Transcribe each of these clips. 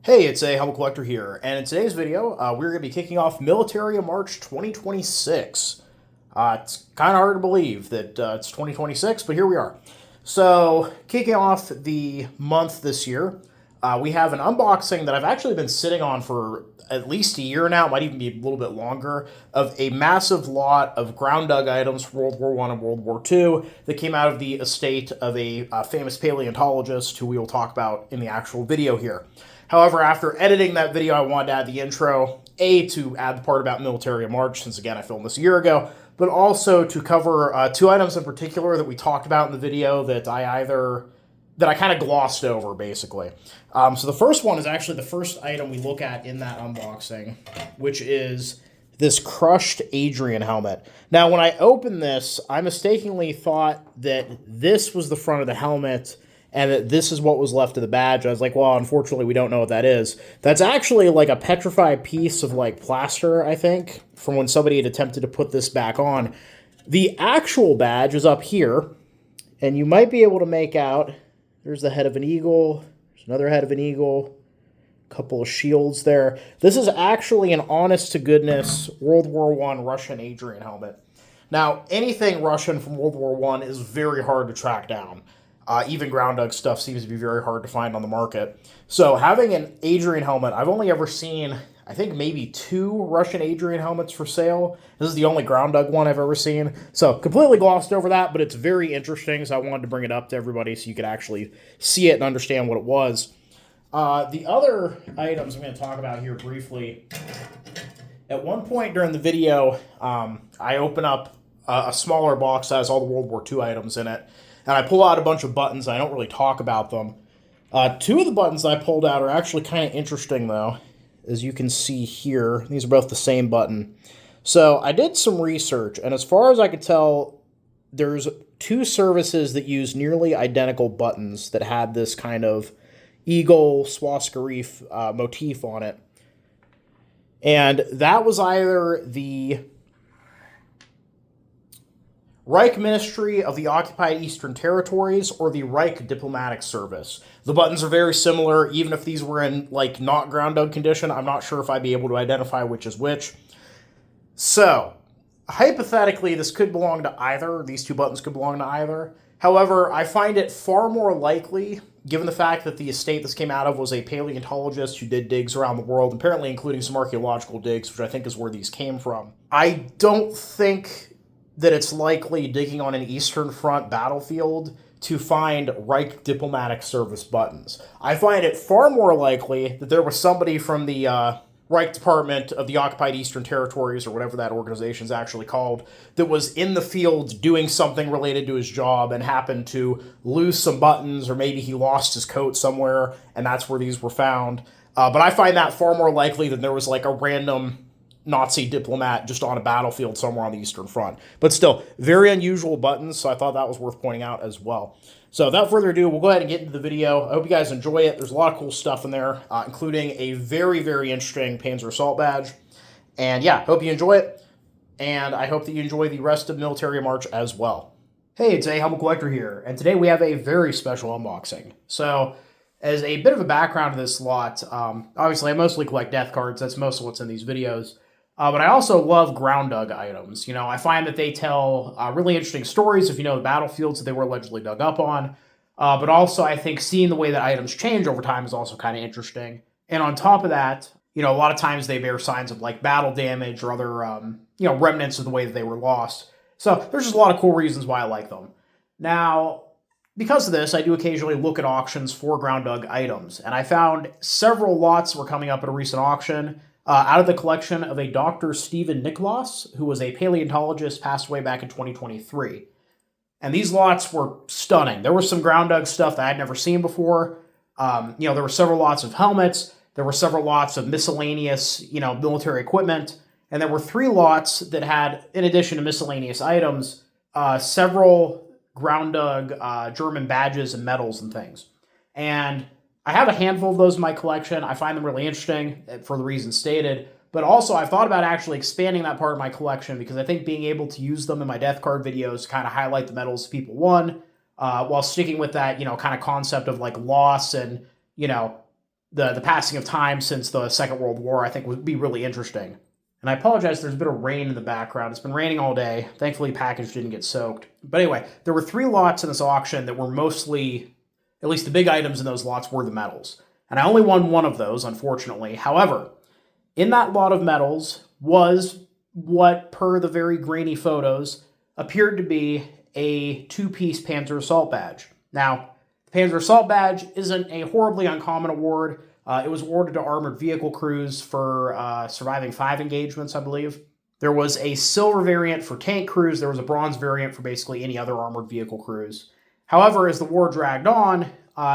Hey, it's a Helmet Collector here, and in today's video, we're going to be kicking off Militaria March 2026. It's kind of hard to believe that it's 2026, but here we are. So, kicking off the month this year, we have an unboxing that I've actually been sitting on for at least a year now, might even be a little bit longer, of a massive lot of ground dug items from World War I and World War II that came out of the estate of a famous paleontologist who we will talk about in the actual video here. However, after editing that video, I wanted to add the intro, to add the part about Militaria March, since again, I filmed this a year ago, but also to cover two items in particular that we talked about in the video that I kind of glossed over, basically. So the first one is actually the first item we look at in that unboxing, which is this crushed Adrian helmet. Now, when I opened this, I mistakenly thought that this was the front of the helmet and that this is what was left of the badge. I was like, well, unfortunately, we don't know what that is. That's actually like a petrified piece of like plaster, I think, from when somebody had attempted to put this back on. The actual badge is up here, and you might be able to make out, there's the head of an eagle, there's another head of an eagle, a couple of shields there. This is actually an honest-to-goodness World War I Russian Adrian helmet. Now, anything Russian from World War I is very hard to track down. Even ground dug stuff seems to be very hard to find on the market. So having an Adrian helmet, I've only ever seen, I think, maybe 2 Russian Adrian helmets for sale. This is the only ground dug one I've ever seen. So completely glossed over that, but it's very interesting, so I wanted to bring it up to everybody so you could actually see it and understand what it was. The other items I'm going to talk about here briefly. At one point during the video, I open up a smaller box that has all the World War II items in it. And I pull out a bunch of buttons. I don't really talk about them. 2 of the buttons I pulled out are actually kind of interesting, though. As you can see here, these are both the same button. So I did some research, and as far as I could tell, there's 2 services that use nearly identical buttons that had this kind of eagle swastika reef motif on it. And that was either the Reich Ministry of the Occupied Eastern Territories or the Reich Diplomatic Service. The buttons are very similar, even if these were in, like, not ground dug condition. I'm not sure if I'd be able to identify which is which. So, hypothetically, this could belong to either. These 2 buttons could belong to either. However, I find it far more likely, given the fact that the estate this came out of was a paleontologist who did digs around the world, apparently including some archaeological digs, which I think is where these came from. I don't think that it's likely digging on an Eastern Front battlefield to find Reich Diplomatic Service buttons. I find it far more likely that there was somebody from the Reich Department of the Occupied Eastern Territories, or whatever that organization is actually called, that was in the field doing something related to his job and happened to lose some buttons, or maybe he lost his coat somewhere, and that's where these were found. But I find that far more likely than there was like a random Nazi diplomat just on a battlefield somewhere on the Eastern Front. But still, very unusual buttons, so I thought that was worth pointing out as well. So without further ado, we'll go ahead and get into the video. I hope you guys enjoy it. There's a lot of cool stuff in there, including a very, very interesting Panzer Assault badge. And yeah, hope you enjoy it, and I hope that you enjoy the rest of Militaria March as well. Hey, it's a Helmet Collector here, and today we have a very special unboxing. So, as a bit of a background to this lot, obviously I mostly collect death cards. That's most of what's in these videos. But I also love ground dug items. You know, I find that they tell really interesting stories if you know the battlefields that they were allegedly dug up on. But also, I think seeing the way that items change over time is also kind of interesting. And on top of that, you know, a lot of times they bear signs of like battle damage or other, you know, remnants of the way that they were lost. So there's just a lot of cool reasons why I like them. Now, because of this, I do occasionally look at auctions for ground dug items. And I found several lots were coming up at a recent auction. Out of the collection of a Dr. Stephen Nicklas, who was a paleontologist, passed away back in 2023. And these lots were stunning. There was some ground dug stuff that I'd never seen before. You know, there were several lots of helmets. There were several lots of miscellaneous, you know, military equipment. And there were 3 lots that had, in addition to miscellaneous items, several ground dug German badges and medals and things. And I have a handful of those in my collection. I find them really interesting for the reasons stated, but also I've thought about actually expanding that part of my collection because I think being able to use them in my death card videos to kind of highlight the medals people won, while sticking with that, you know, kind of concept of like loss and, you know, the passing of time since the Second World War, I think would be really interesting. And I apologize, there's a bit of rain in the background. It's been raining all day. Thankfully, the package didn't get soaked. But anyway, there were 3 lots in this auction that were mostly, at least the big items in those lots were the medals. And I only won one of those, unfortunately. However, in that lot of medals was what, per the very grainy photos, appeared to be a 2-piece Panzer Assault Badge. Now, the Panzer Assault Badge isn't a horribly uncommon award. It was awarded to armored vehicle crews for surviving 5 engagements, I believe. There was a silver variant for tank crews. There was a bronze variant for basically any other armored vehicle crews. However, as the war dragged on,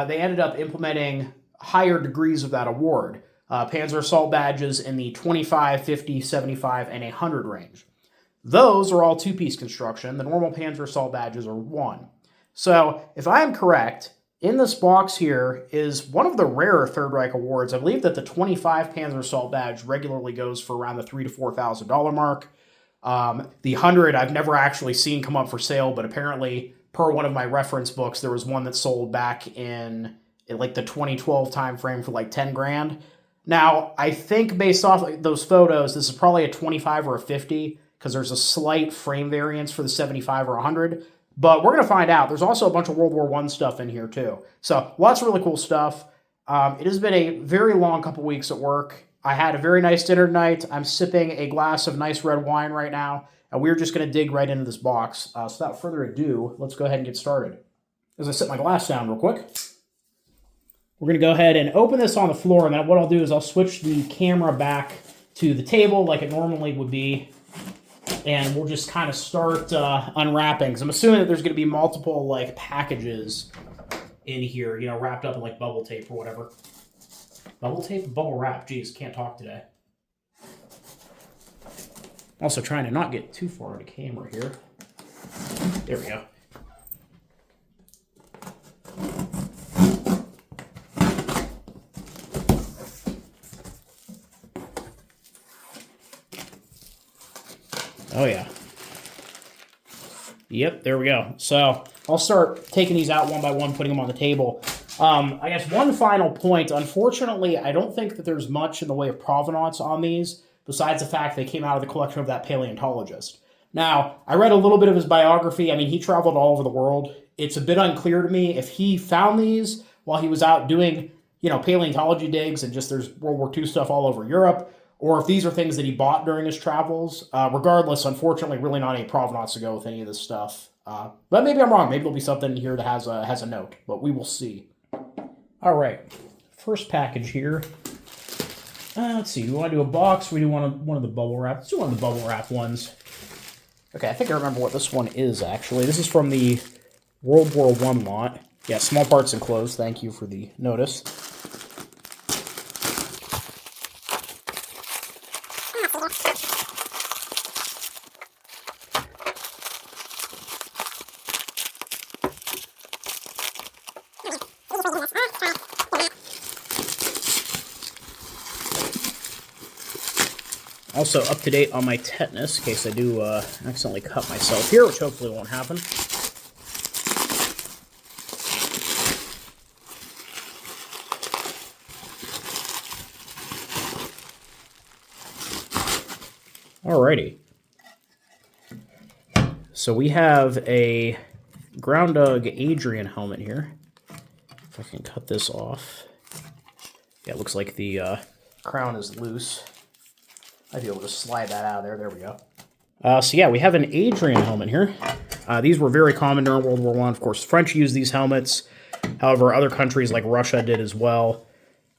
they ended up implementing higher degrees of that award. Panzer Assault Badges in the 25, 50, 75, and 100 range. Those are all 2-piece construction. The normal Panzer Assault Badges are 1. So, if I am correct, in this box here is one of the rarer Third Reich awards. I believe that the 25 Panzer Assault Badge regularly goes for around the $3,000 to $4,000 mark. The 100 I've never actually seen come up for sale, but apparently, per one of my reference books, there was one that sold back in like the 2012 timeframe for like 10 grand. Now, I think based off those photos, this is probably a 25 or a 50, because there's a slight frame variance for the 75 or 100. But we're going to find out. There's also a bunch of World War I stuff in here, too. So, lots of really cool stuff. It has been a very long couple weeks at work. I had a very nice dinner tonight. I'm sipping a glass of nice red wine right now. And we're just going to dig right into this box. So, without further ado, let's go ahead and get started. As I set my glass down real quick, we're going to go ahead and open this on the floor. And then what I'll do is I'll switch the camera back to the table like it normally would be. And we'll just kind of start unwrapping. Because I'm assuming that there's going to be multiple like packages in here, you know, wrapped up in like bubble tape or whatever. Bubble tape? Bubble wrap. Jeez, can't talk today. Also trying to not get too far into camera here. There we go. Oh, yeah. Yep, there we go. So I'll start taking these out one by one, putting them on the table. I guess one final point. Unfortunately, I don't think that there's much in the way of provenance on these, besides the fact they came out of the collection of that paleontologist. Now, I read a little bit of his biography. I mean, he traveled all over the world. It's a bit unclear to me if he found these while he was out doing, you know, paleontology digs and just there's World War II stuff all over Europe, or if these are things that he bought during his travels. Regardless, unfortunately, really not any provenance to go with any of this stuff. But maybe I'm wrong. Maybe there'll be something here that has a note, but we will see. All right, first package here. Let's see. Do we want to do a box? Or we do one of the bubble wrap. Let's do one of the bubble wrap ones. Okay, I think I remember what this one is actually. This is from the World War I lot. Yeah, small parts enclosed. Thank you for the notice. Also up to date on my tetanus, in case I do accidentally cut myself here, which hopefully won't happen. Alrighty. So we have a Ground Dog Adrian helmet here. If I can cut this off. Yeah, it looks like the crown is loose. I'd be able to slide that out of there. There we go. So yeah, we have an Adrian helmet here. These were very common during World War I. Of course, French used these helmets. However, other countries like Russia did as well.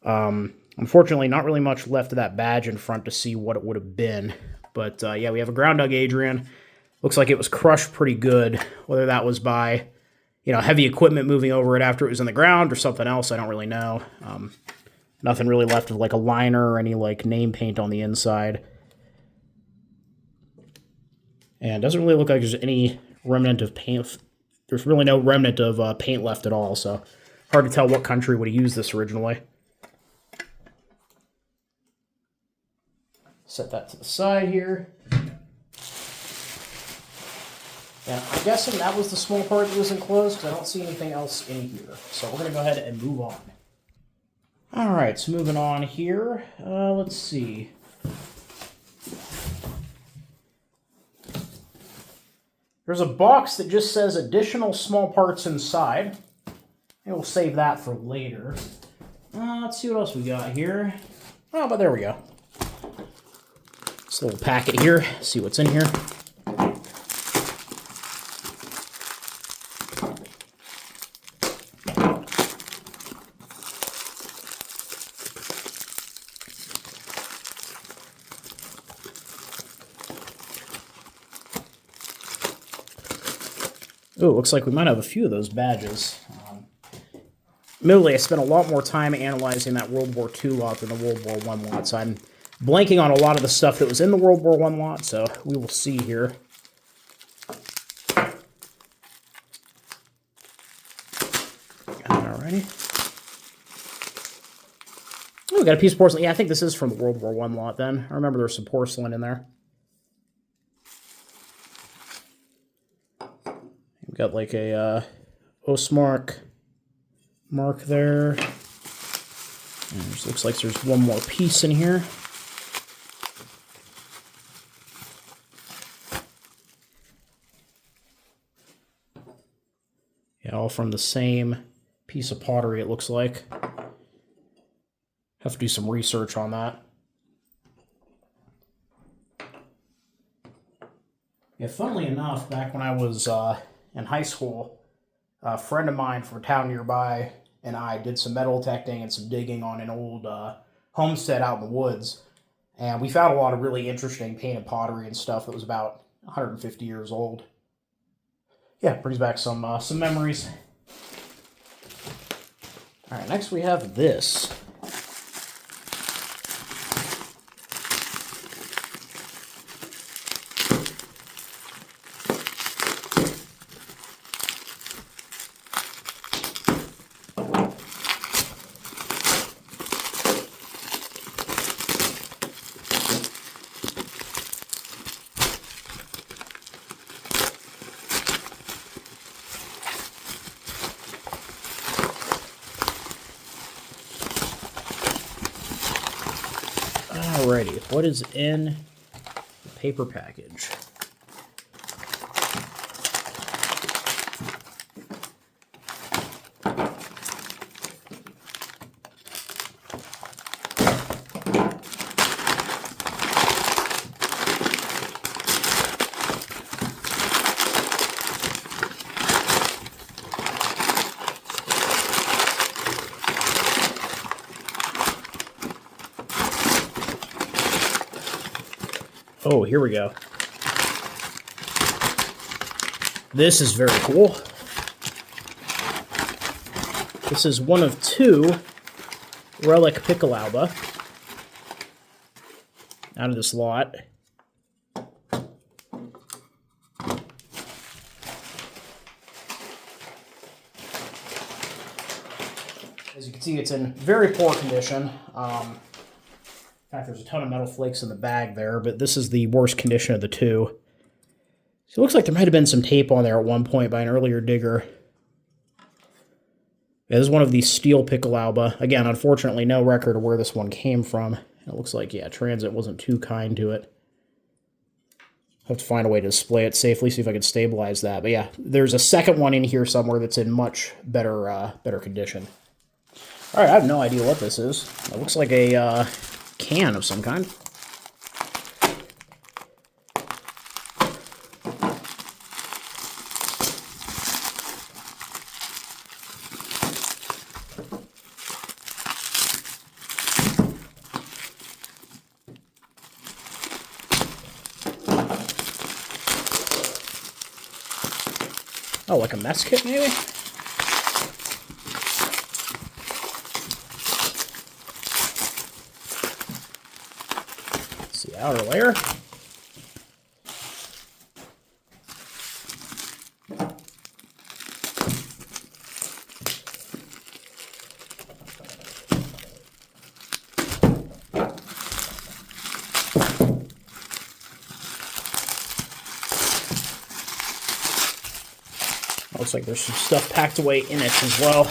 Unfortunately, not really much left of that badge in front to see what it would have been. But yeah, we have a Ground Dog Adrian. Looks like it was crushed pretty good. Whether that was by, you know, heavy equipment moving over it after it was in the ground or something else, I don't really know. Nothing really left of like a liner or any like name paint on the inside. And doesn't really look like there's any remnant of paint. There's really no remnant of paint left at all, so hard to tell what country would have used this originally. Set that to the side here. And I'm guessing that was the small part that was enclosed, because I don't see anything else in here. So we're going to go ahead and move on. All right, so moving on here. Let's see. There's a box that just says additional small parts inside. And we'll save that for later. Let's see what else we got here. Oh, but there we go. This little packet here. See what's in here. Oh, it looks like we might have a few of those badges. Admittedly, I spent a lot more time analyzing that World War II lot than the World War I lot, so I'm blanking on a lot of the stuff that was in the World War I lot, so we will see here. Alrighty. Oh, we got a piece of porcelain. Yeah, I think this is from the World War I lot then. I remember there's some porcelain in there. We got like a Ostmark mark there. And it looks like there's one more piece in here. Yeah, all from the same piece of pottery, it looks like. Have to do some research on that. Yeah, funnily enough, back when I was in high school, a friend of mine from a town nearby and I did some metal detecting and some digging on an old homestead out in the woods. And we found a lot of really interesting painted pottery and stuff that was about 150 years old. Yeah, brings back some memories. All right, next we have this. Alrighty, what is in the paper package? Oh, here we go. This is very cool. This is one of two relic Piccolauba out of this lot. As you can see, it's in very poor condition. In fact, there's a ton of metal flakes in the bag there, but this is the worst condition of the two. So it looks like there might have been some tape on there at one point by an earlier digger. Yeah, this is one of these steel Piccolauba. Again, unfortunately, no record of where this one came from. It looks like, yeah, transit wasn't too kind to it. I'll have to find a way to display it safely, see if I can stabilize that. But yeah, there's a second one in here somewhere that's in much better condition. All right, I have no idea what this is. It looks like a can of some kind. Oh, like a mess kit, maybe? It's the outer layer. Looks like there's some stuff packed away in it as well.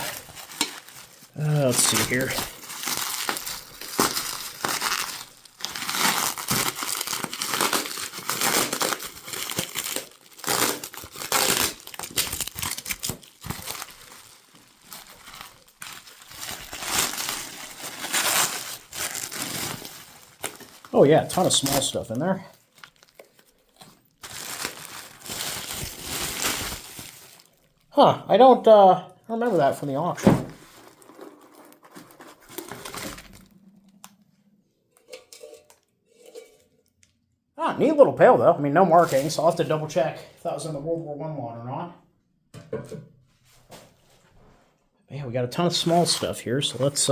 Let's see here. Oh yeah, a ton of small stuff in there. Huh, I don't remember that from the auction. Ah, neat little pail though. I mean, no markings, so I'll have to double check if that was in the World War I lot or not. Yeah, we got a ton of small stuff here, so let's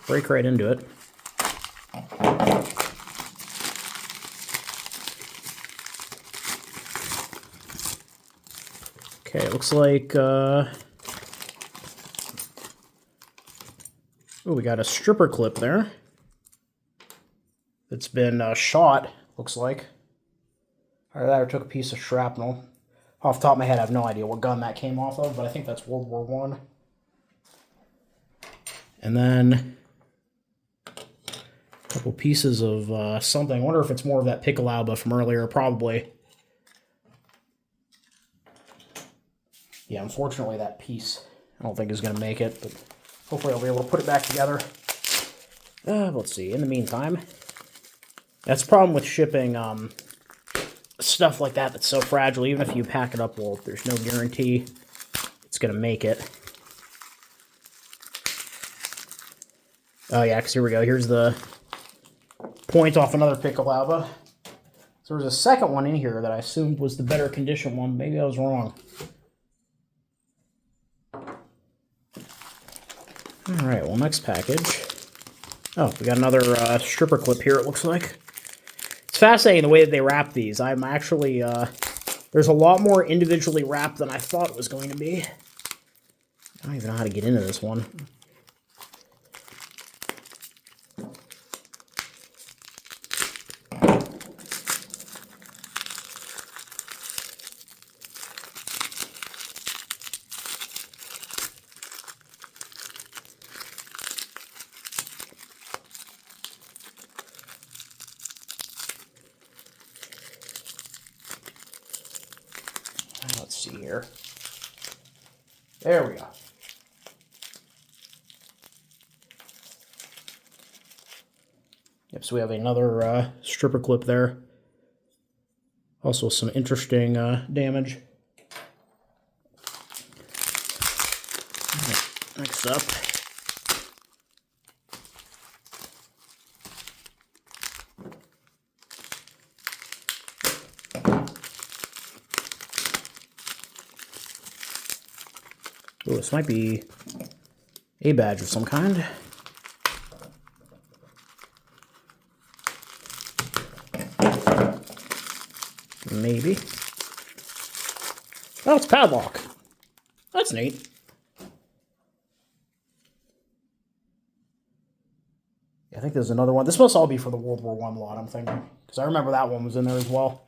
break right into it. Okay, it looks like, oh, we got a stripper clip there. It's been shot, looks like. Either that or took a piece of shrapnel. Off the top of my head, I have no idea what gun that came off of, but I think that's World War I. And then a couple pieces of something. I wonder if it's more of that piccolauba from earlier, probably. Yeah, unfortunately that piece I don't think is going to make it, but hopefully I'll be able to put it back together. Let's see, in the meantime, that's the problem with shipping stuff like that that's so fragile. Even if you pack it up well, there's no guarantee it's going to make it. Oh yeah, because here we go. Here's the point off another piccolauba. So there's a second one in here that I assumed was the better condition one. Maybe I was wrong. Alright, well, next package. Oh, we got another stripper clip here, it looks like. It's fascinating the way that they wrap these. I'm actually, there's a lot more individually wrapped than I thought it was going to be. I don't even know how to get into this one. Let's see here. There we go. Yep, so we have another stripper clip there. Also some interesting damage. Right, next up. Oh, this might be a badge of some kind. Maybe. Oh, it's padlock. That's neat. Yeah, I think there's another one. This must all be for the World War I lot, I'm thinking. Because I remember that one was in there as well.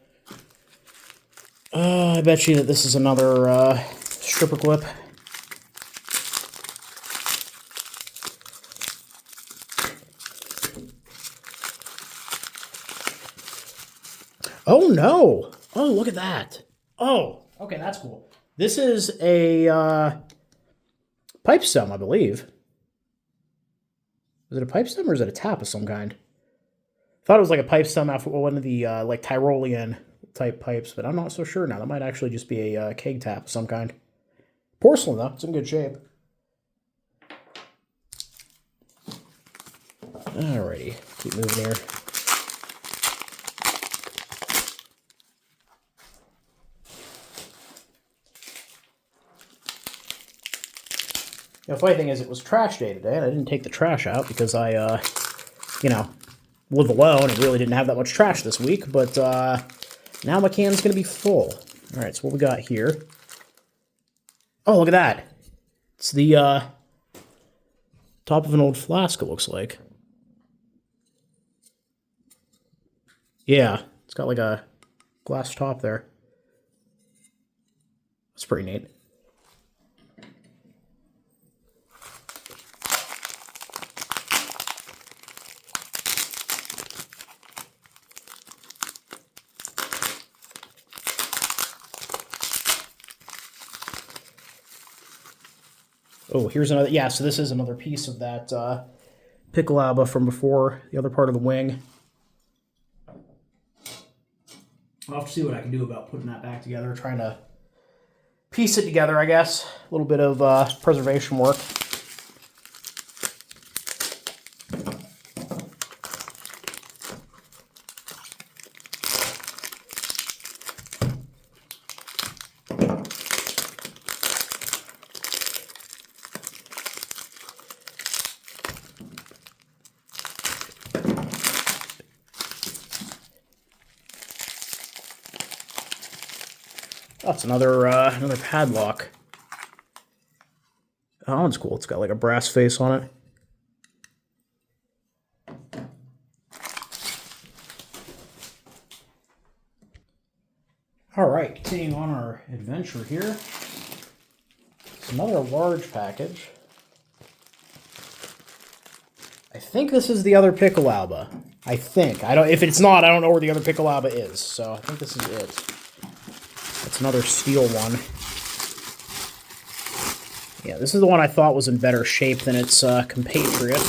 I bet you that this is another stripper clip. Oh, no. Oh, look at that. Oh, okay, that's cool. This is a pipe stem, I believe. Is it a pipe stem or is it a tap of some kind? I thought it was like a pipe stem after one of the like Tyrolean type pipes, but I'm not so sure now. That might actually just be a keg tap of some kind. Porcelain, though. It's in good shape. Alrighty. Keep moving here. The funny thing is, it was trash day today, and I didn't take the trash out because I, you know, live alone and really didn't have that much trash this week, but now my can's going to be full. All right, so what we got here? Oh, look at that. It's the top of an old flask, it looks like. Yeah, it's got like a glass top there. That's pretty neat. Oh, here's another, yeah, so this is another piece of that piccolauba from before, the other part of the wing. I'll have to see what I can do about putting that back together, trying to piece it together, I guess. A little bit of preservation work. Oh, it's another padlock. Oh, that one's cool. It's got like a brass face on it. All right, continuing on our adventure here. It's another large package. I think this is the other Piccolauba. I think. If it's not, I don't know where the other Piccolauba is. So I think this is it. It's another steel one. Yeah, this is the one I thought was in better shape than its compatriot.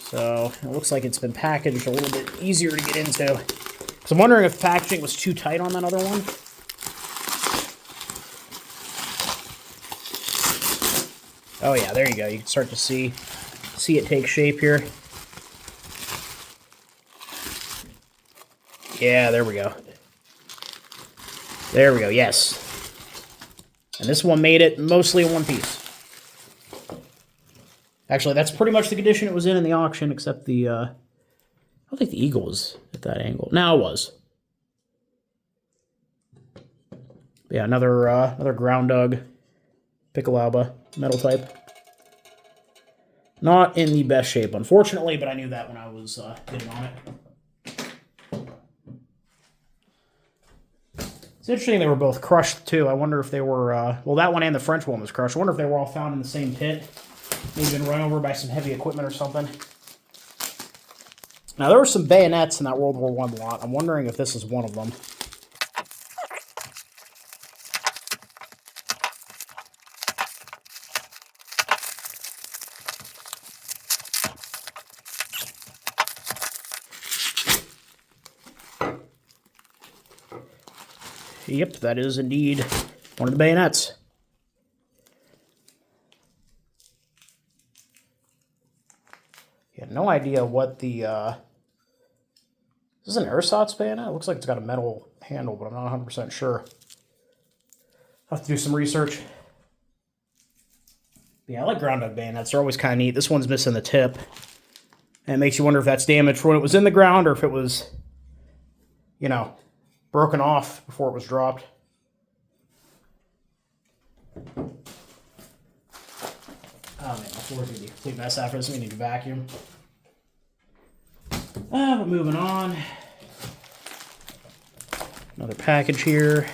So it looks like it's been packaged a little bit easier to get into. So I'm wondering if packaging was too tight on that other one. Oh yeah, there you go. You can start to see it take shape here. Yeah, there we go. There we go, yes. And this one made it mostly in one piece. Actually, that's pretty much the condition it was in the auction, except the, I don't think the eagle was at that angle. Now it was. But yeah, another ground dug Piccolauba metal type. Not in the best shape, unfortunately, but I knew that when I was bidding on it. It's interesting they were both crushed, too. I wonder if they were, well, that one and the French one was crushed. I wonder if they were all found in the same pit. Maybe been run over by some heavy equipment or something. Now, there were some bayonets in that World War I lot. I'm wondering if this is one of them. Yep, that is indeed one of the bayonets. You had no idea what the, is this an ersatz bayonet? It looks like it's got a metal handle, but I'm not 100% sure. I'll have to do some research. But yeah, I like ground dug bayonets. They're always kind of neat. This one's missing the tip. And it makes you wonder if that's damaged when it was in the ground or if it was, you know, broken off before it was dropped. Oh man, my floor's gonna be a complete mess after this. We need to vacuum. But moving on. Another package here.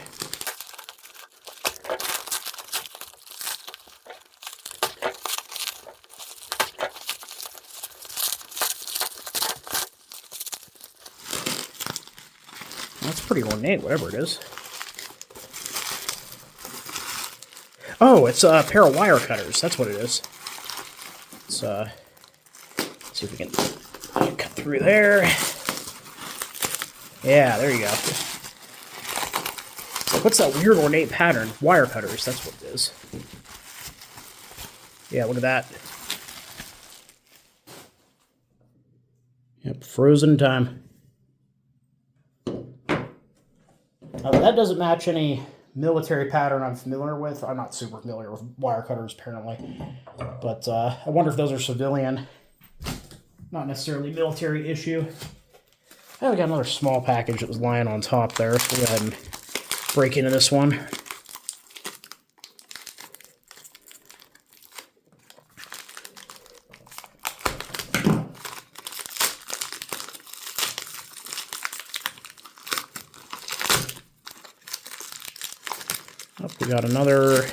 That's pretty ornate, whatever it is. Oh, it's a pair of wire cutters. That's what it is. Let's see if we can cut through there. Yeah, there you go. What's that weird ornate pattern? Wire cutters, that's what it is. Yeah, look at that. Yep, frozen time. That doesn't match any military pattern I'm familiar with. I'm not super familiar with wire cutters, apparently. But I wonder if those are civilian, not necessarily military issue. Oh, we got another small package that was lying on top there. So we'll go ahead and break into this one. Oh, we got another,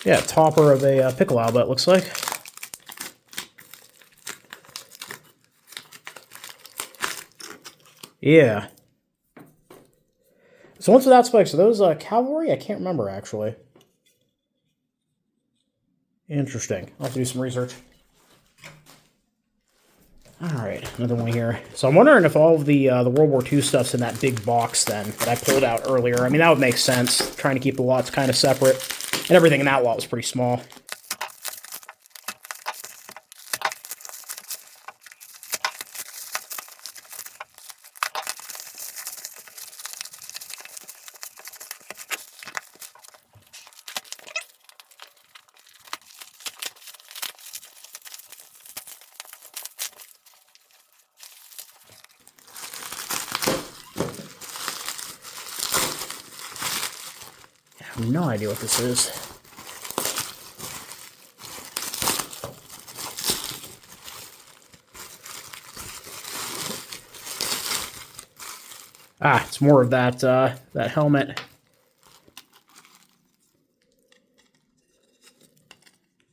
yeah, topper of a Piccolauba, it looks like. Yeah. So what's without spikes? Are those cavalry? I can't remember, actually. Interesting. I'll have to do some research. Alright, another one here. So I'm wondering if all of the World War II stuff's in that big box then that I pulled out earlier. I mean, that would make sense, trying to keep the lots kind of separate. And everything in that lot was pretty small. I have no idea what this is. Ah, it's more of that that helmet.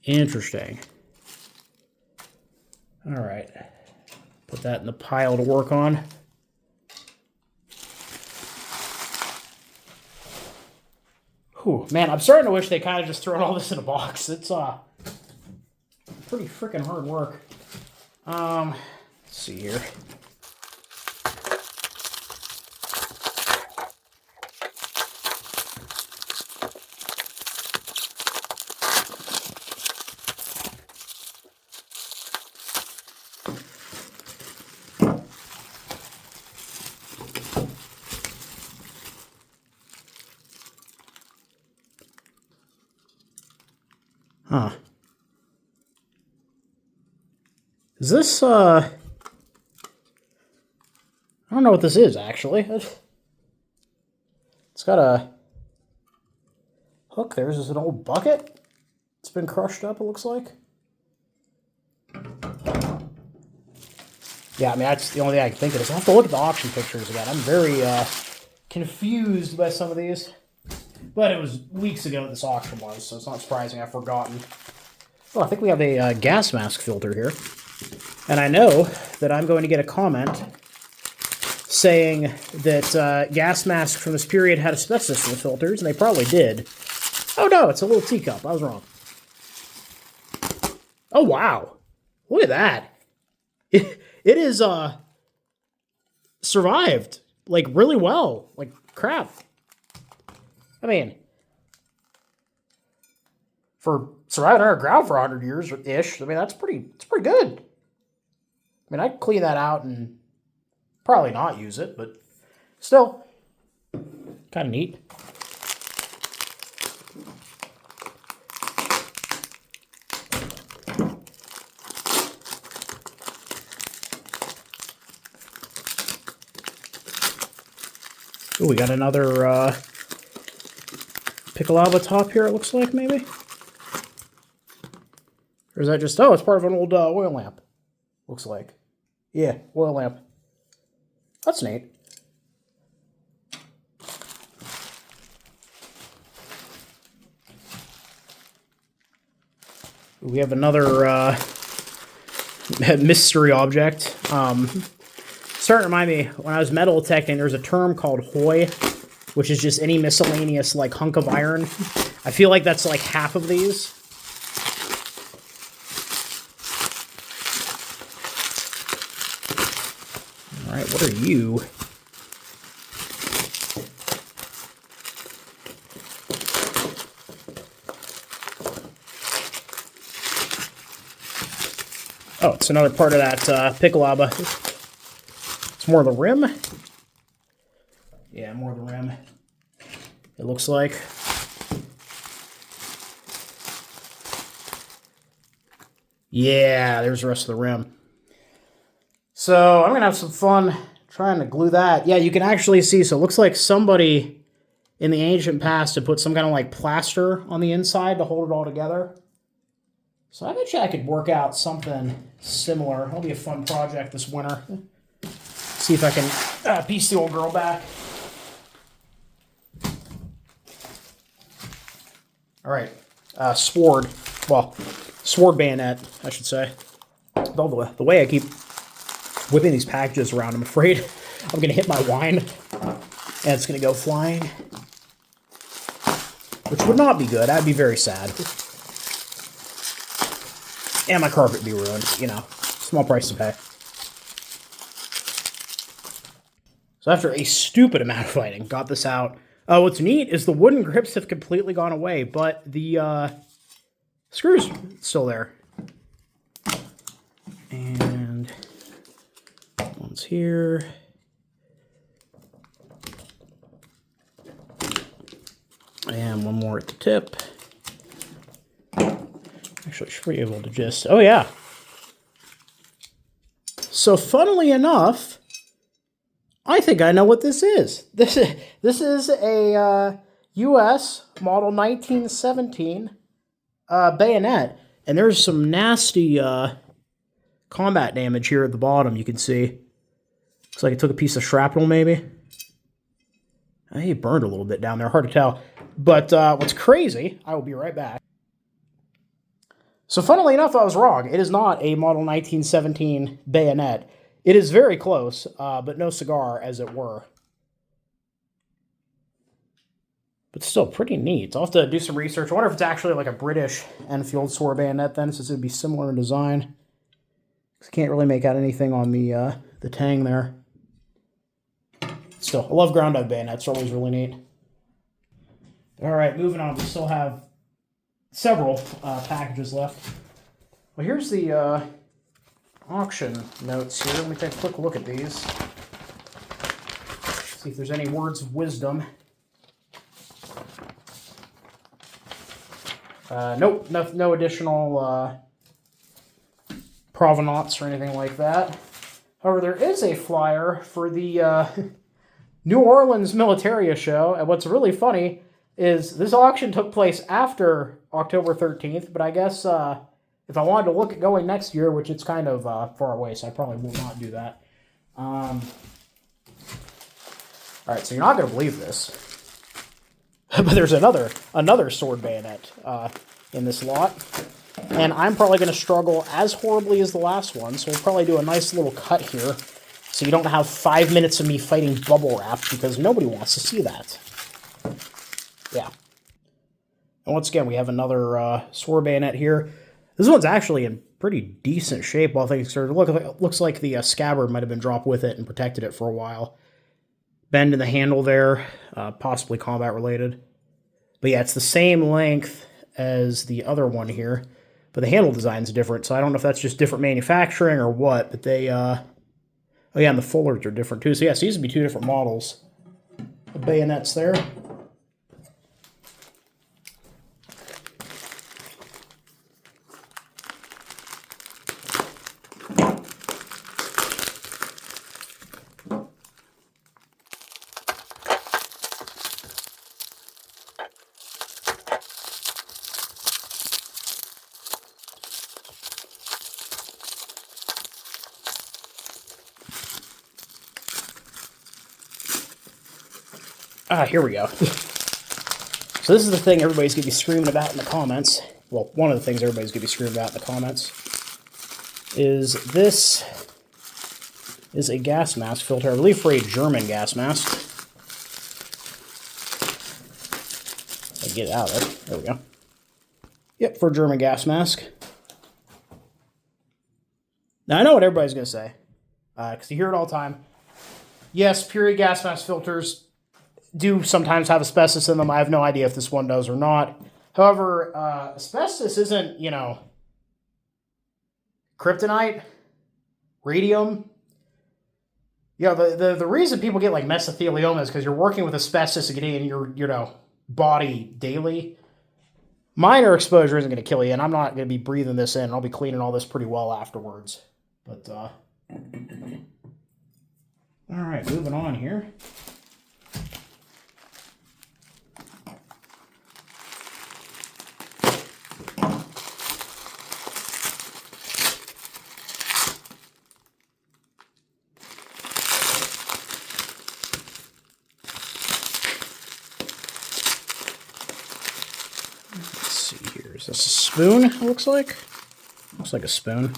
Interesting. All right, put that in the pile to work on. Whew, man, I'm starting to wish they kind of just thrown all this in a box. It's pretty freaking hard work. Let's see here. Huh. Is this, I don't know what this is, actually. It's got a hook there. Is this an old bucket? It's been crushed up, it looks like. Yeah, I mean, that's the only thing I can think of. I'll have to look at the auction pictures again. I'm very, confused by some of these. But it was weeks ago that this auction was, so it's not surprising I've forgotten. Oh, I think we have a gas mask filter here. And I know that I'm going to get a comment saying that gas masks from this period had asbestos in the filters, and they probably did. Oh no, it's a little teacup. I was wrong. Oh wow. Look at that. It is, survived, like, really well. Like, crap. I mean, for surviving underground for 100 years-ish, I mean, it's pretty good. I mean, I'd clean that out and probably not use it, but still, kind of neat. Oh, we got another, Piccolava top here, it looks like, maybe? Or is that just... Oh, it's part of an old oil lamp. Looks like. Yeah, oil lamp. That's neat. We have another mystery object. Starting to remind me, when I was metal detecting, there's a term called HOI, which is just any miscellaneous, like, hunk of iron. I feel like that's, like, half of these. All right, what are you? Oh, it's another part of that Piccolava. It's more of the rim. Yeah, more of the rim. It looks like. Yeah, there's the rest of the rim. So I'm going to have some fun trying to glue that. Yeah, you can actually see, so it looks like somebody in the ancient past had put some kind of like plaster on the inside to hold it all together. So I bet you I could work out something similar. That'll be a fun project this winter. See if I can piece the old girl back. All right, sword. Well, sword bayonet, I should say. Though the way I keep whipping these packages around, I'm afraid I'm going to hit my wine, and it's going to go flying. Which would not be good. I'd be very sad. And my carpet would be ruined, you know. Small price to pay. So after a stupid amount of fighting, got this out. What's neat is the wooden grips have completely gone away, but the screw's still there. And one's here. And one more at the tip. Actually, I should be able to just... Oh, yeah. So, funnily enough, I think I know what this is. This is a U.S. model 1917 bayonet. And there's some nasty combat damage here at the bottom, you can see. Looks like it took a piece of shrapnel, maybe. I think it burned a little bit down there. Hard to tell. But what's crazy, I will be right back. So funnily enough, I was wrong. It is not a Model 1917 bayonet. It is very close, but no cigar, as it were. But still pretty neat. I'll have to do some research. I wonder if it's actually like a British Enfield sword bayonet then, since it would be similar in design. I can't really make out anything on the tang there. Still, I love ground dug bayonets. They're always really neat. All right, moving on. We still have several packages left. Well, here's the auction notes here. Let me take a quick look at these. See if there's any words of wisdom. Nope, no additional provenance or anything like that. However, there is a flyer for the New Orleans Militaria show, and what's really funny is this auction took place after October 13th, but I guess if I wanted to look at going next year, which it's kind of far away, so I probably will not do that. All right, so you're not going to believe this, but there's another sword bayonet in this lot, and I'm probably going to struggle as horribly as the last one, so we'll probably do a nice little cut here, so you don't have 5 minutes of me fighting bubble wrap, because nobody wants to see that. Yeah. And once again, we have another sword bayonet here. This one's actually in pretty decent shape, while things considered. Looks like the scabbard might have been dropped with it and protected it for a while. Bend in the handle there, possibly combat related. But yeah, it's the same length as the other one here, but the handle design's different, so I don't know if that's just different manufacturing or what, but they, oh yeah, and the fullers are different too. So yeah, so these would be two different models. The bayonets there. Here we go. So this is the thing everybody's going to be screaming about in the comments. Well, one of the things everybody's going to be screaming about in the comments is this is a gas mask filter, I believe for a German gas mask. I'll get it out of it. There we go. Yep, for a German gas mask. Now, I know what everybody's going to say, because you hear it all the time. Yes, period gas mask filters do sometimes have asbestos in them. I have no idea if this one does or not. However, asbestos isn't, you know, kryptonite, radium. You know, the reason people get like mesothelioma is because you're working with asbestos and getting in your body daily. Minor exposure isn't going to kill you, and I'm not going to be breathing this in. I'll be cleaning all this pretty well afterwards. But, all right, moving on here. Is this a spoon, it looks like? Looks like a spoon.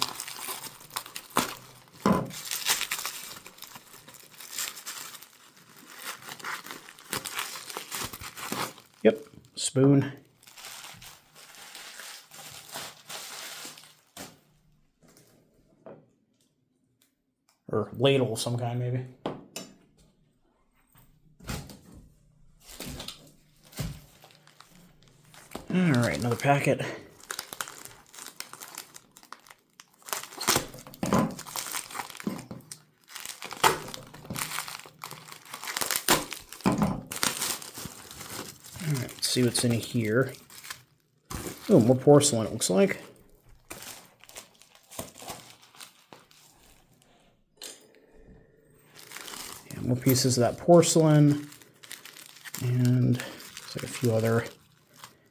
Yep, spoon. Or ladle of some kind, maybe. Alright, another packet. Alright, let's see what's in here. Oh, more porcelain, it looks like. Yeah, more pieces of that porcelain. And looks like a few other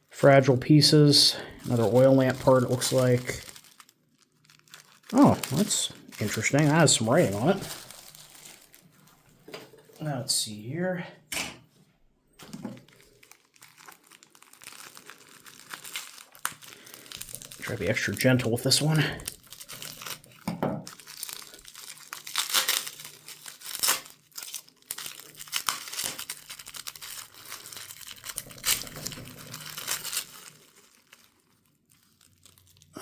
fragile pieces. Another oil lamp part, it looks like. Oh, that's interesting. That has some writing on it. Now, let's see here. Try to be extra gentle with this one.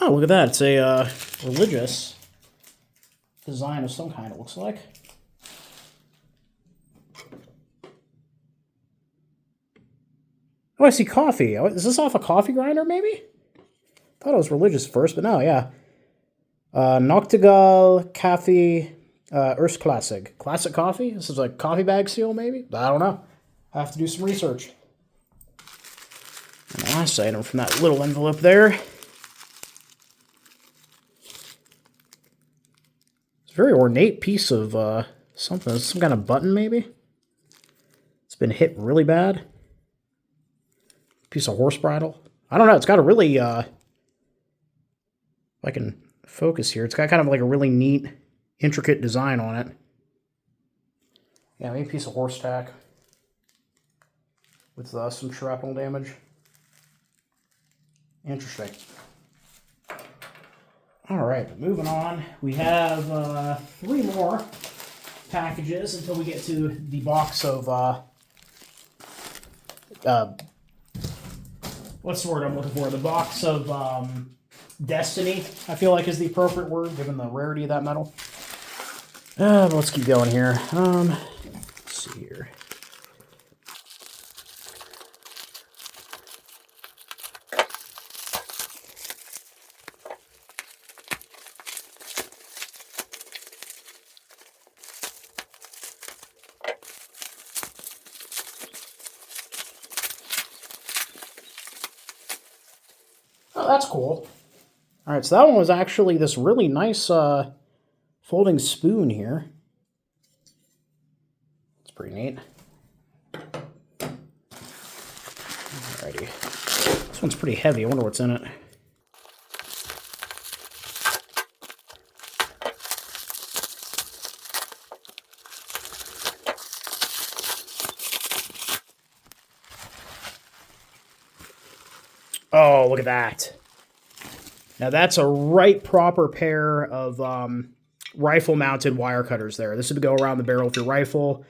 Oh, look at that. It's a religious design of some kind, it looks like. Oh, I see coffee. Is this off a coffee grinder, maybe? Thought it was religious first, but no, yeah. Noctigal Coffee Urs Classic. Classic coffee? This is a coffee bag seal, maybe? I don't know. I have to do some research. And the last item from that little envelope there. It's a very ornate piece of something. Some kind of button, maybe? It's been hit really bad. Piece of horse bridle. I don't know. It's got a really... I can focus here. It's got kind of like a really neat, intricate design on it. Yeah, maybe a piece of horse tack with some shrapnel damage. Interesting. All right, moving on. We have 3 more packages until we get to the box of what's the word I'm looking for? The box of Destiny, I feel like is the appropriate word, given the rarity of that metal. But let's keep going here. Let's see here. Oh, that's cool. All right, so that one was actually this really nice folding spoon here. It's pretty neat. Alrighty. This one's pretty heavy. I wonder what's in it. Oh, look at that. Now that's a right proper pair of rifle-mounted wire cutters there. This would go around the barrel of your rifle.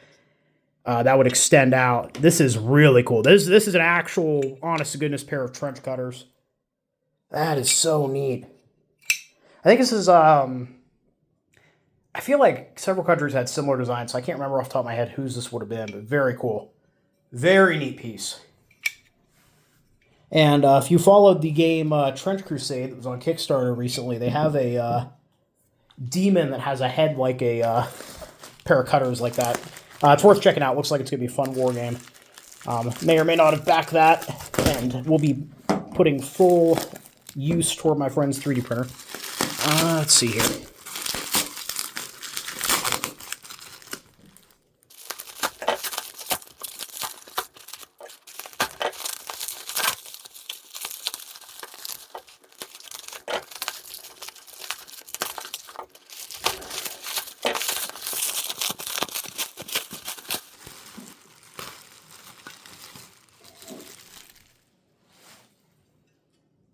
That would extend out. This is really cool. This is an actual, honest-to-goodness pair of trench cutters. That is so neat. I think this is, I feel like several countries had similar designs, so I can't remember off the top of my head whose this would have been, but very cool. Very neat piece. And if you followed the game Trench Crusade that was on Kickstarter recently, they have a demon that has a head like a pair of cutters like that. It's worth checking out. Looks like it's going to be a fun war game. May or may not have backed that, and we'll be putting full use toward my friend's 3D printer. Let's see here.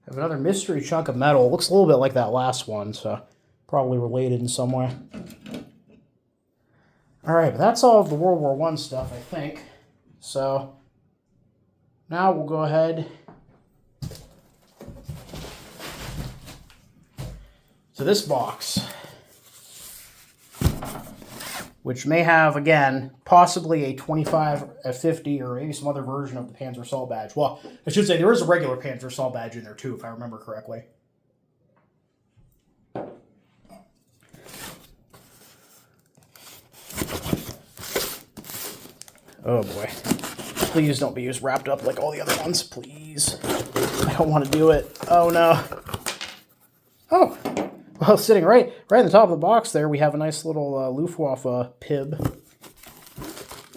Have another mystery chunk of metal. It looks a little bit like that last one, so probably related in some way. All right, but that's all of the World War I stuff, I think. So now we'll go ahead to this box, which may have, again, possibly a 25, a 50, or maybe some other version of the Panzer Assault Badge. Well, I should say there is a regular Panzer Assault Badge in there too, if I remember correctly. Oh boy. Please don't be wrapped up like all the other ones, please. I don't want to do it. Oh no. Oh, well, sitting right on the top of the box there, we have a nice little Luftwaffe pib.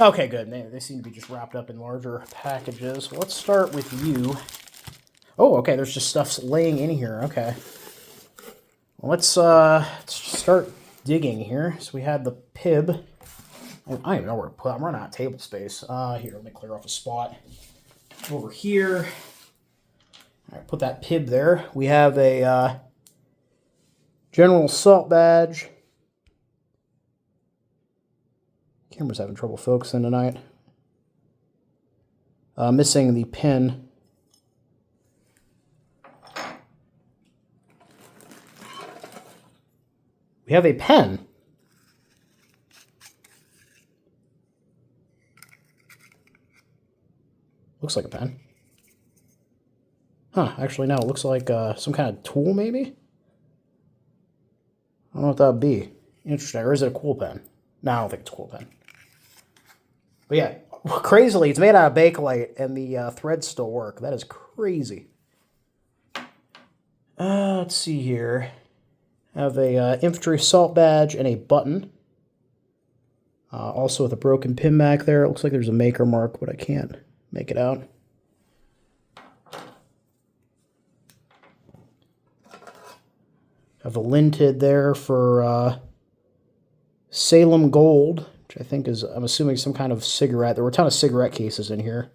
Okay, good. They seem to be just wrapped up in larger packages. Well, let's start with you. Oh, okay, there's just stuff laying in here. Okay. Well, let's start digging here. So we have the pib. I don't even know where to put it. I'm running out of table space. Here, let me clear off a spot. Over here. All right, put that pib there. We have a General Assault Badge. Camera's having trouble focusing tonight. Missing the pin. We have a pen. Looks like a pen. Huh, actually no, it looks like some kind of tool maybe? I don't know what that would be. Interesting, or is it a cool pen? No, I don't think it's a cool pen. But yeah, crazily, it's made out of Bakelite and the threads still work. That is crazy. Let's see here. I have a Infantry Assault Badge and a button. Also with a broken pin back there. It looks like there's a maker mark, but I can't make it out. Have a linted there for Salem Gold, which I think is, I'm assuming, some kind of cigarette. There were a ton of cigarette cases in here,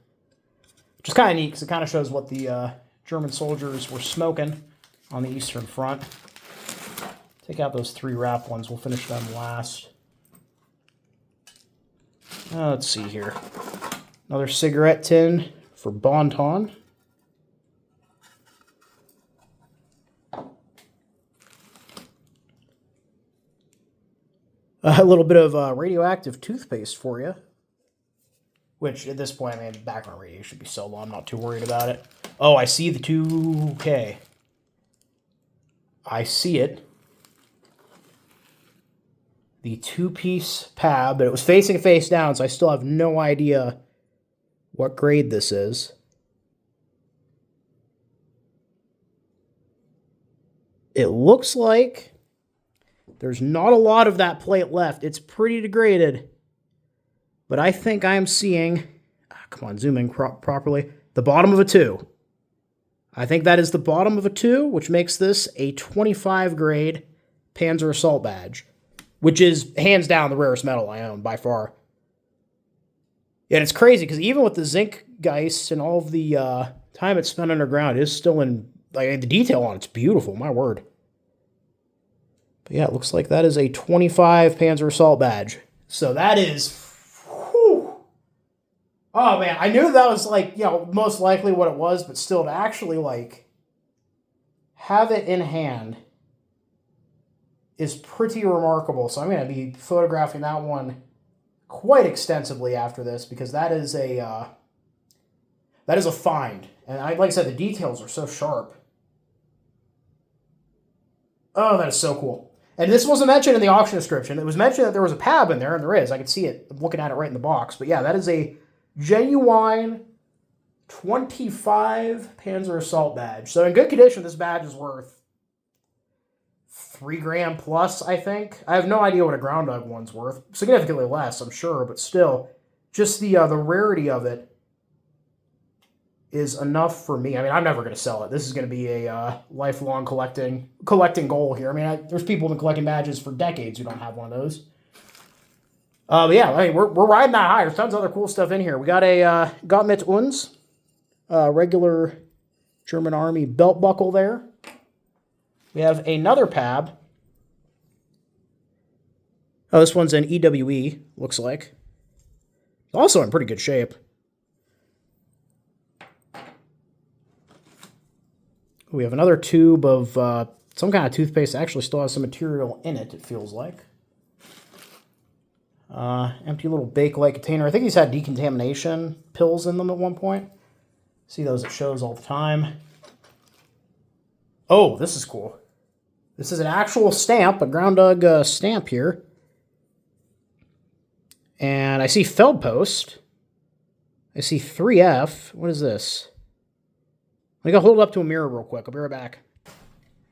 which is kind of neat because it kind of shows what the German soldiers were smoking on the Eastern Front. Take out those 3 wrap ones. We'll finish them last. Let's see here. Another cigarette tin for Bon Ton. A little bit of radioactive toothpaste for you. Which, at this point, I mean, background radiation should be so low, I'm not too worried about it. Oh, I see the 2K. I see it. The 2-piece pab, but it was facing face down, so I still have no idea what grade this is. It looks like there's not a lot of that plate left. It's pretty degraded. But I think I'm seeing, come on, zoom in properly, the bottom of a 2. I think that is the bottom of a 2, which makes this a 25 grade Panzer Assault Badge, which is hands down the rarest metal I own by far. And it's crazy because even with the zinc geist and all of the time it's spent underground, it is still in, like, the detail on it's beautiful, my word. But yeah, it looks like that is a 25 Panzer Assault Badge. So that is, whew. Oh man, I knew that was, like, you know, most likely what it was, but still to actually, like, have it in hand is pretty remarkable. So I'm going to be photographing that one quite extensively after this because that is a find. And like I said, the details are so sharp. Oh, that is so cool. And this wasn't mentioned in the auction description. It was mentioned that there was a pab in there, and there is. I can see it. I'm looking at it right in the box. But yeah, that is a genuine 25 Panzer Assault Badge. So in good condition, this badge is worth $3 grand plus, I think. I have no idea what a ground dog one's worth. Significantly less, I'm sure, but still, just the rarity of it is enough for me. I mean, I'm never going to sell it. This is going to be a lifelong collecting goal here. I mean, there's people who've been collecting badges for decades who don't have one of those. But yeah, I mean, we're riding that high. There's tons of other cool stuff in here. We got a Gott mit uns, regular German Army belt buckle there. We have another pab. Oh, this one's an EWE, looks like. Also in pretty good shape. We have another tube of some kind of toothpaste that actually still has some material in it, it feels like. Empty little Bakelite container. I think these had decontamination pills in them at one point. See those at shows all the time. Oh, this is cool. This is an actual stamp, a ground dug stamp here. And I see Feldpost. I see 3F. What is this? I'm going to hold it up to a mirror real quick. I'll be right back.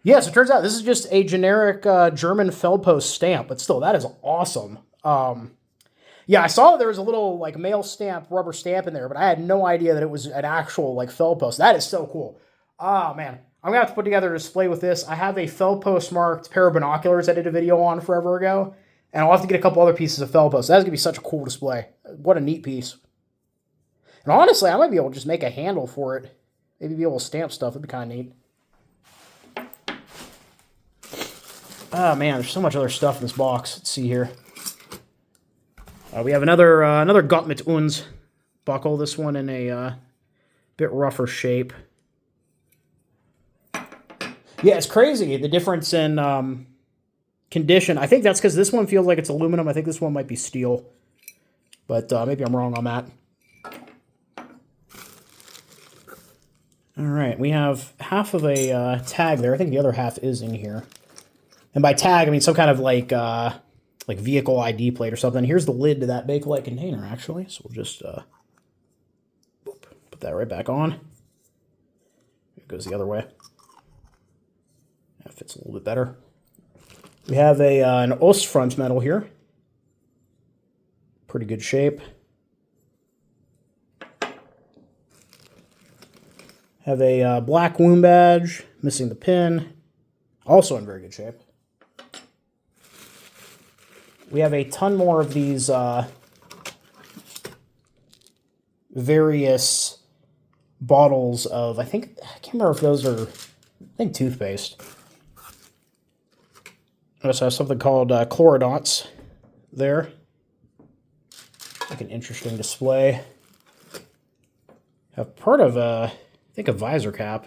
Yeah, so it turns out this is just a generic German Feldpost stamp, but still, that is awesome. Yeah, I saw there was a little like mail stamp, rubber stamp in there, but I had no idea that it was an actual like Feldpost. That is so cool. Oh, man. I'm going to have to put together a display with this. I have a Feldpost marked pair of binoculars I did a video on forever ago, and I'll have to get a couple other pieces of Feldpost. That's going to be such a cool display. What a neat piece. And honestly, I might be able to just make a handle for it. Maybe be able to stamp stuff. That'd be kind of neat. Oh, man, there's so much other stuff in this box. Let's see here. We have another Gott mit uns buckle. This one in a bit rougher shape. Yeah, it's crazy, the difference in condition. I think that's because this one feels like it's aluminum. I think this one might be steel. But maybe I'm wrong on that. All right, we have half of a tag there. I think the other half is in here. And by tag, I mean some kind of like vehicle ID plate or something. Here's the lid to that Bakelite container, actually. So we'll just put that right back on. It goes the other way. That fits a little bit better. We have an Ostfront medal here. Pretty good shape. Have a black wound badge, missing the pin. Also in very good shape. We have a ton more of these various bottles of, I can't remember if those are, toothpaste. I also have something called Chlorodonts there. Like an interesting display. Have part of a visor cap.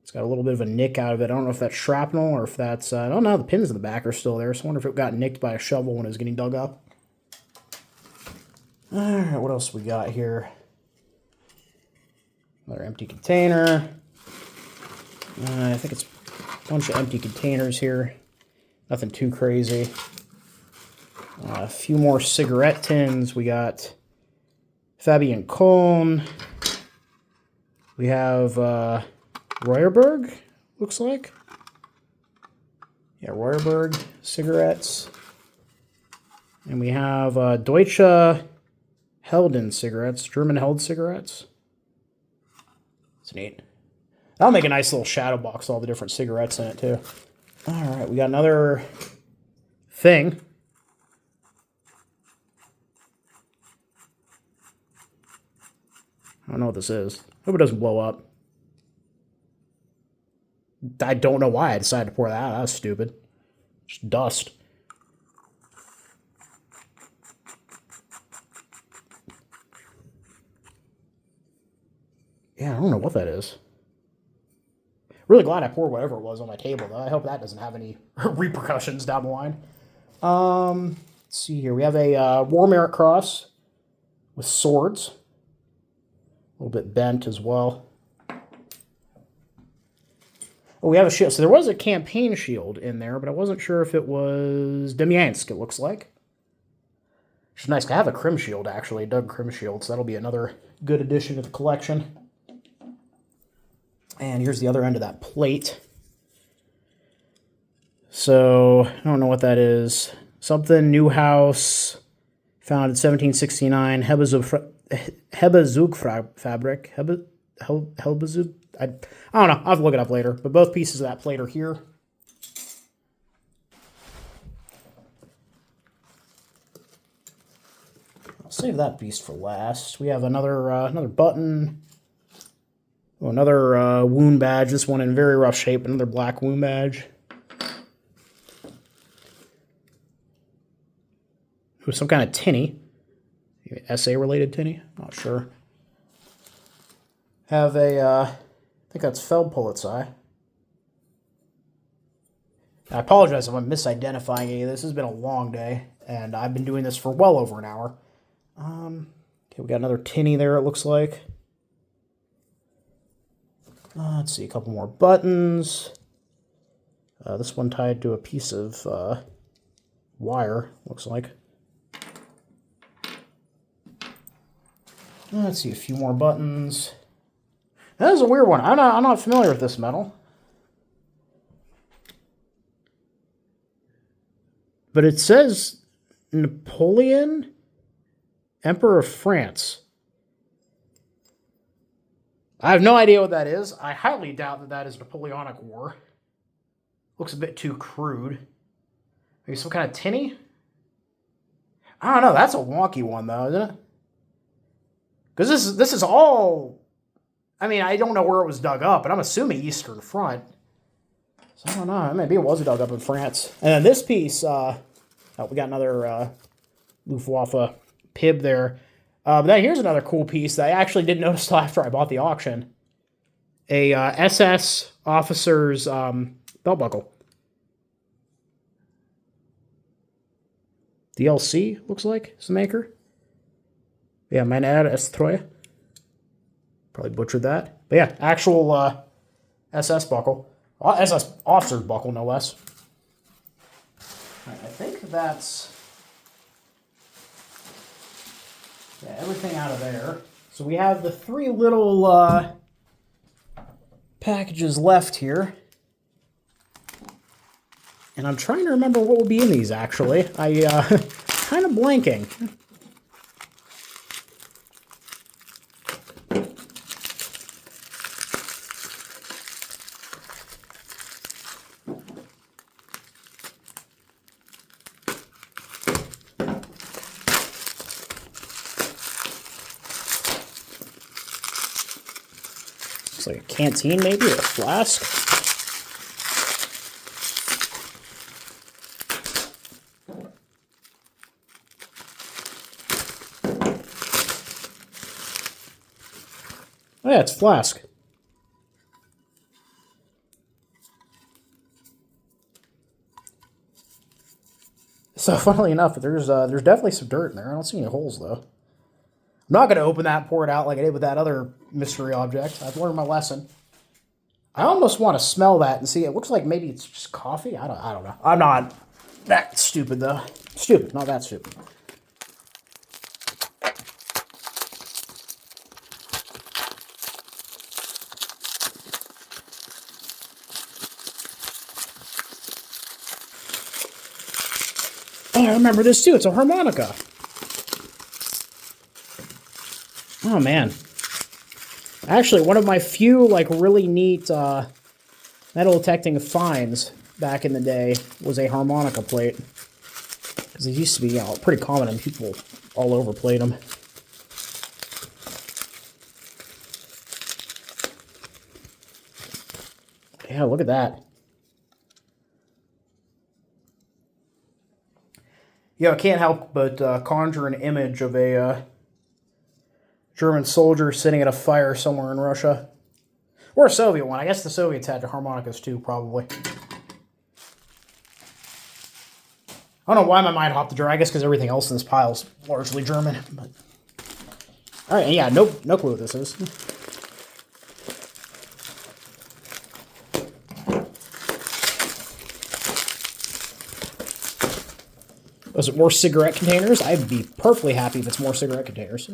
It's got a little bit of a nick out of it. I don't know if that's shrapnel or if that's... I don't know. The pins in the back are still there, so I wonder if it got nicked by a shovel when it was getting dug up. All right, what else we got here? Another empty container. I think it's a bunch of empty containers here. Nothing too crazy. A few more cigarette tins. We got Fabian Kohn. We have Reuerberg, looks like. Yeah, Reuerberg cigarettes. And we have Deutsche Helden cigarettes, German held cigarettes. It's neat. That'll make a nice little shadow box with all the different cigarettes in it, too. All right, we got another thing. I don't know what this is. Hope it doesn't blow up. I don't know why I decided to pour that out. That was stupid. Just dust. Yeah, I don't know what that is. Really glad I poured whatever it was on my table, though. I hope that doesn't have any repercussions down the line. Let's see here. We have a War Merit Cross with swords. A little bit bent as well. Oh, we have a shield. So there was a campaign shield in there, but I wasn't sure if it was Demyansk, it looks like. Which is nice. I have a Krim shield, actually. Doug Krim shield, so that'll be another good addition to the collection. And here's the other end of that plate. So, I don't know what that is. Something, new house, founded 1769, Hebezug fabric. Helbezug? I don't know. I'll have to look it up later. But both pieces of that plate are here. I'll save that beast for last. We have another button. Oh, another wound badge. This one in very rough shape. Another black wound badge. It was some kind of tinny. SA-related tinny? Not sure. Have a, I think that's Feldpolizei. I apologize if I'm misidentifying any of this. This has been a long day, and I've been doing this for well over an hour. Okay, we got another tinny there, it looks like. Let's see, a couple more buttons. This one tied to a piece of wire, looks like. Let's see, a few more buttons. That is a weird one. I'm not familiar with this metal. But it says Napoleon, Emperor of France. I have no idea what that is. I highly doubt that that is Napoleonic War. Looks a bit too crude. Maybe some kind of tinny? I don't know. That's a wonky one, though, isn't it? Because this is all... I mean, I don't know where it was dug up, but I'm assuming Eastern Front. So I don't know. Maybe it was dug up in France. And then this piece, oh, we got another Luftwaffe pib there. But then here's another cool piece that I actually didn't notice till after I bought the auction. A SS officer's belt buckle. DLC, looks like, is the maker. Yeah, Meine S-Treue. Probably butchered that. But yeah, actual SS buckle. SS officer's buckle, no less. Right, I think that's everything out of there. So we have the three little packages left here. And I'm trying to remember what will be in these, actually. I kind of blanking. Looks like a canteen, maybe, or a flask. Oh yeah, it's a flask. So funnily enough, there's definitely some dirt in there. I don't see any holes though. I'm not going to open that and pour it out like I did with that other mystery object. I've learned my lesson. I almost want to smell that and see. It looks like maybe it's just coffee. I don't know. I'm not that stupid though. Stupid, not that stupid. Oh, I remember this too. It's a harmonica. Oh, man. Actually, one of my few, like, really neat metal detecting finds back in the day was a harmonica plate. Because it used to be, pretty common and people all over played them. Yeah, look at that. Yeah, I can't help but conjure an image of a German soldier sitting at a fire somewhere in Russia. Or a Soviet one. I guess the Soviets had harmonicas too, probably. I don't know why my mind hopped to German. I guess because everything else in this pile is largely German. But all right, yeah, no clue what this is. Was it more cigarette containers? I'd be perfectly happy if it's more cigarette containers.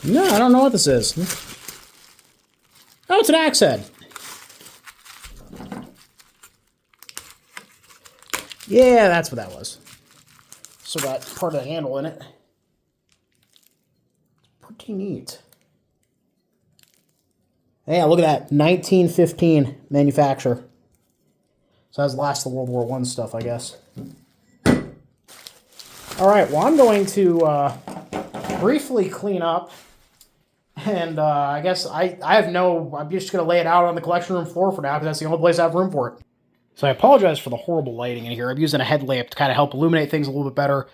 No, I don't know what this is. Oh, it's an axe head. Yeah, that's what that was. So got part of the handle in it. Pretty neat. Yeah, look at that. 1915 manufacture. So that's the last of the World War I stuff, I guess. All right, well, I'm going to briefly clean up. And I guess I'm just going to lay it out on the collection room floor for now because that's the only place I have room for it. So I apologize for the horrible lighting in here. I'm using a headlamp to kind of help illuminate things a little bit better.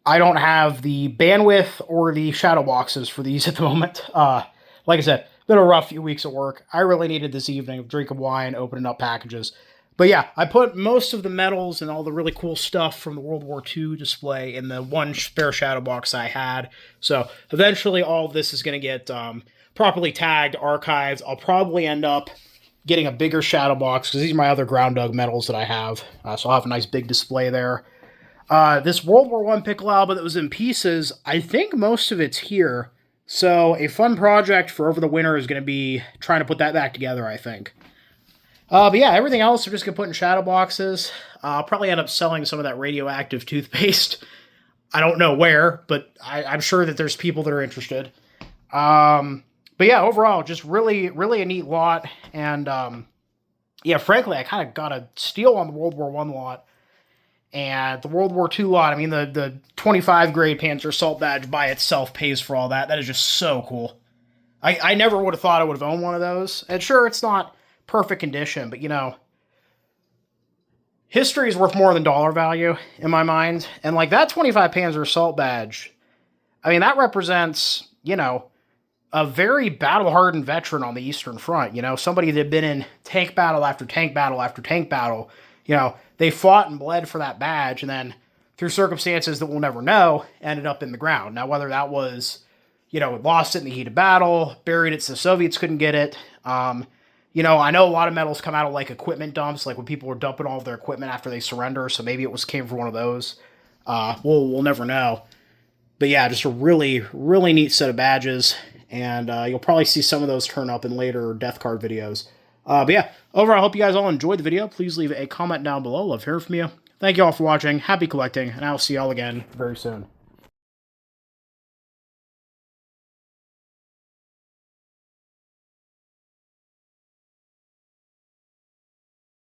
I don't have the bandwidth or the shadow boxes for these at the moment. Like I said, been a rough few weeks at work. I really needed this evening of drinking wine, opening up packages. But yeah, I put most of the medals and all the really cool stuff from the World War II display in the one spare shadow box I had. So eventually all of this is going to get properly tagged, archived. I'll probably end up getting a bigger shadow box because these are my other ground dug medals that I have. So I'll have a nice big display there. This World War I pickle album that was in pieces, I think most of it's here. So a fun project for over the winter is going to be trying to put that back together, I think. But yeah, everything else I'm just going to put in shadow boxes. I'll probably end up selling some of that radioactive toothpaste. I don't know where, but I'm sure that there's people that are interested. But yeah, overall, just really, really a neat lot. And yeah, frankly, I kind of got a steal on the World War I lot. And the World War II lot, I mean, the 25 grade Panzer Assault badge by itself pays for all that. That is just so cool. I never would have thought I would have owned one of those. And sure, it's not perfect condition, but you know, history is worth more than dollar value in my mind. And like that 25 Panzer Assault badge, I mean, that represents, you know, a very battle-hardened veteran on the Eastern Front. You know, somebody that had been in tank battle after tank battle after tank battle. You know, they fought and bled for that badge, and then through circumstances that we'll never know, ended up in the ground. Now, whether that was, you know, lost it in the heat of battle, buried it so the Soviets couldn't get it. You know, I know a lot of medals come out of like equipment dumps, like when people were dumping all of their equipment after they surrender. So maybe it came from one of those. We'll never know. But yeah, just a really, really neat set of badges. And you'll probably see some of those turn up in later death card videos. But yeah, overall, I hope you guys all enjoyed the video. Please leave a comment down below. Love hearing from you. Thank you all for watching. Happy collecting. And I'll see y'all again very soon.